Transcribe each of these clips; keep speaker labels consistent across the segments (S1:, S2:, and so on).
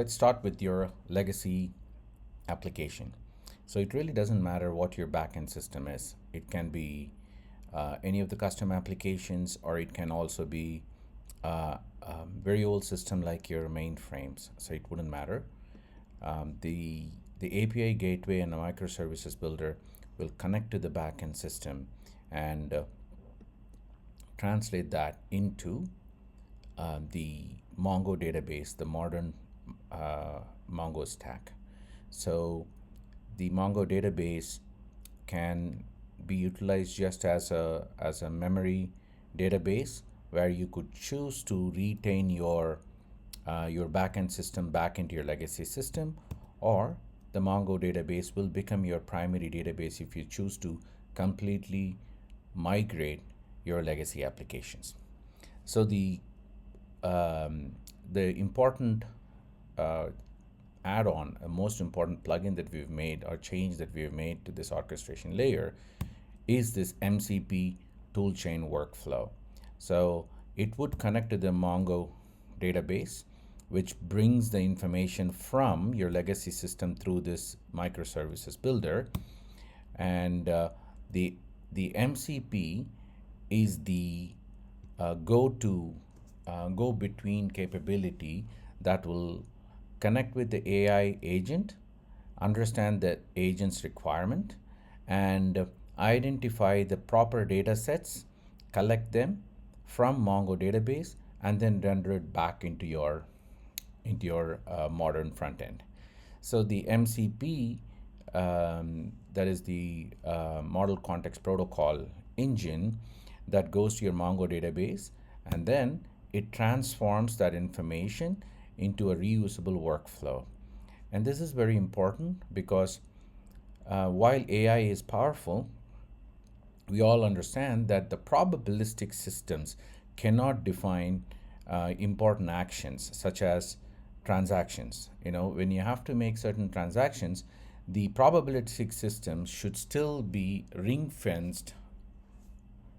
S1: Let's start with your legacy application. So it really doesn't matter what your backend system is. It can be any of the custom applications, or it can also be very old system like your mainframes. So it wouldn't matter. The API gateway and the microservices builder will connect to the backend system and translate that into the Mongo database, the modern Mongo stack. So the Mongo database can be utilized just as a memory database where you could choose to retain your backend system back into your legacy system, or the Mongo database will become your primary database if you choose to completely migrate your legacy applications. So the important uh, add-on, a most important plugin that we've made or change that we've made to this orchestration layer is this MCP toolchain workflow. So it would connect to the Mongo database, which brings the information from your legacy system through this microservices builder, and the the MCP is the go between capability that will connect with the AI agent, understand the agent's requirement, and identify the proper data sets, collect them from Mongo database, and then render it back into your modern front end. So the MCP, that is the Model Context Protocol engine that goes to your Mongo database, and then it transforms that information into a reusable workflow. And this is very important because while AI is powerful, we all understand that the probabilistic systems cannot define important actions such as transactions. When you have to make certain transactions, the probabilistic systems should still be ring fenced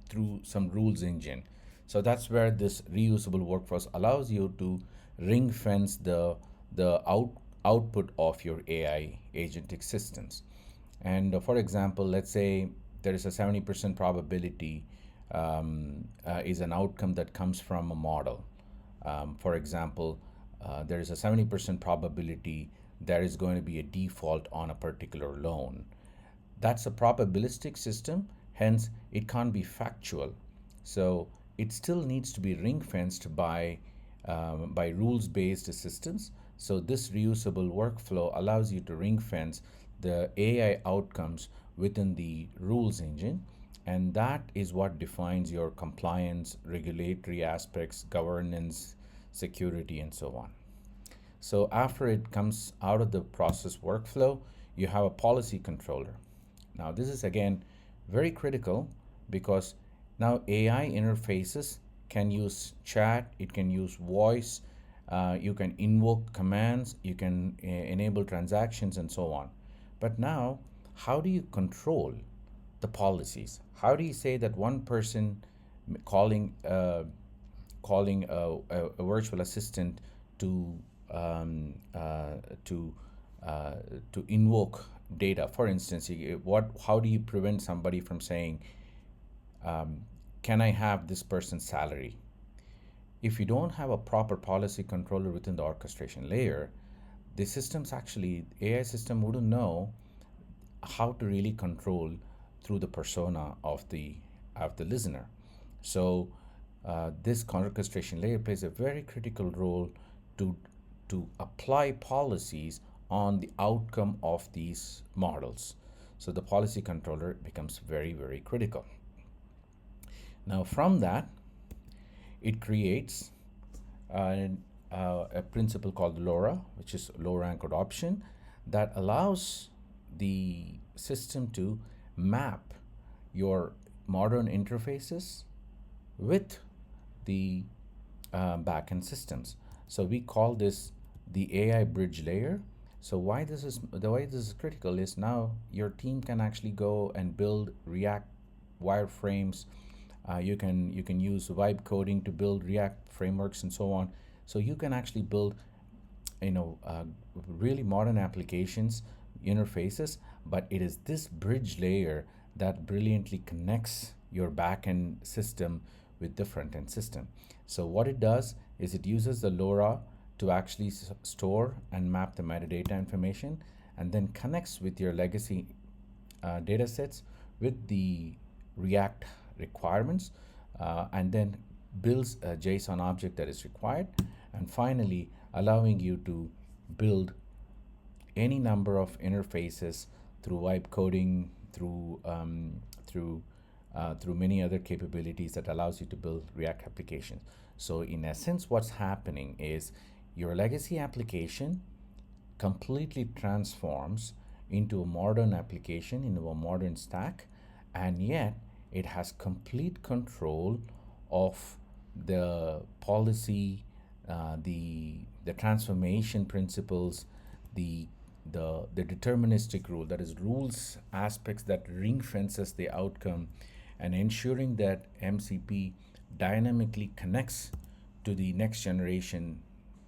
S1: through some rules engine. So that's where this reusable workflows allows you to ring fence the output of your AI agentic systems. And for example, let's say there is a 70% probability is an outcome that comes from a model. For example, there is a 70% probability there is going to be a default on a particular loan. That's a probabilistic system, hence it can't be factual. So it still needs to be ring fenced by rules based systems. So this reusable workflow allows you to ring fence the AI outcomes within the rules engine, and that is what defines your compliance, regulatory aspects, governance, security, and so on. So after it comes out of the process workflow, you have a policy controller. Now, this is again very critical because now AI interfaces can use chat, it can use voice, you can invoke commands, you can enable transactions, and so on. But now, how do you control the policies? How do you say that one person calling a virtual assistant to um, uh, to to invoke data? For instance, how do you prevent somebody from saying, um, "Can I have this person's salary?" If you don't have a proper policy controller within the orchestration layer, the systems actually AI system wouldn't know how to really control through the persona of the listener. So this orchestration layer plays a very critical role to to apply policies on the outcome of these models. So the policy controller becomes very, very critical. Now from that, it creates a principle called LoRa, which is low rank adoption, that allows the system to map your modern interfaces with the backend systems. So we call this the AI bridge layer. So why this is the way this is critical is now your team can actually go and build React wireframes. You can use vibe coding to build React frameworks and so on. So you can actually build you know, really modern applications, interfaces, but it is this bridge layer that brilliantly connects your backend system with the front end system. So what it does is it uses the LoRa to actually store and map the metadata information, and then connects with your legacy data sets with the React requirements, and then builds a JSON object that is required, and finally allowing you to build any number of interfaces through wipe coding, through many other capabilities that allows you to build React applications. So in essence, what's happening is your legacy application completely transforms into a modern application, into a modern stack, and yet it has complete control of the policy, the transformation principles, the the deterministic rule, that is rules aspects that ring fences the outcome, and ensuring that MCP dynamically connects to the next generation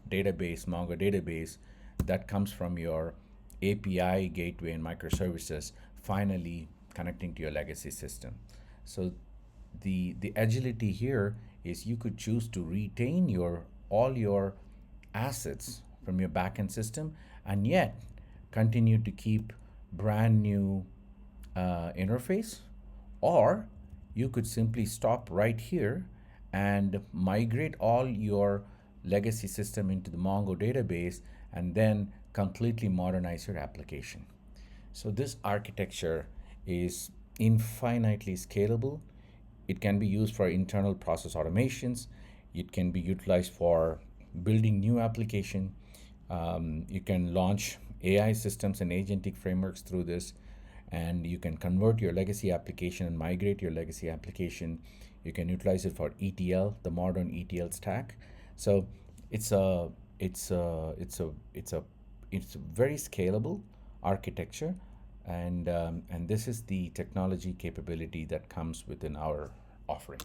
S1: database, Mongo database, that comes from your API gateway and microservices, finally connecting to your legacy system. So the agility here is you could choose to retain your all your assets from your backend system, and yet continue to keep brand new interface, or you could simply stop right here and migrate all your legacy system into the Mongo database, and then completely modernize your application. So this architecture is infinitely scalable. It can be used for internal process automations. It can be utilized for building new application. You can launch AI systems and agentic frameworks through this, and you can convert your legacy application and migrate your legacy application. You can utilize it for ETL, the modern ETL stack. So it's a it's a it's a it's a it's a very scalable architecture, and this is the technology capability that comes within our offering.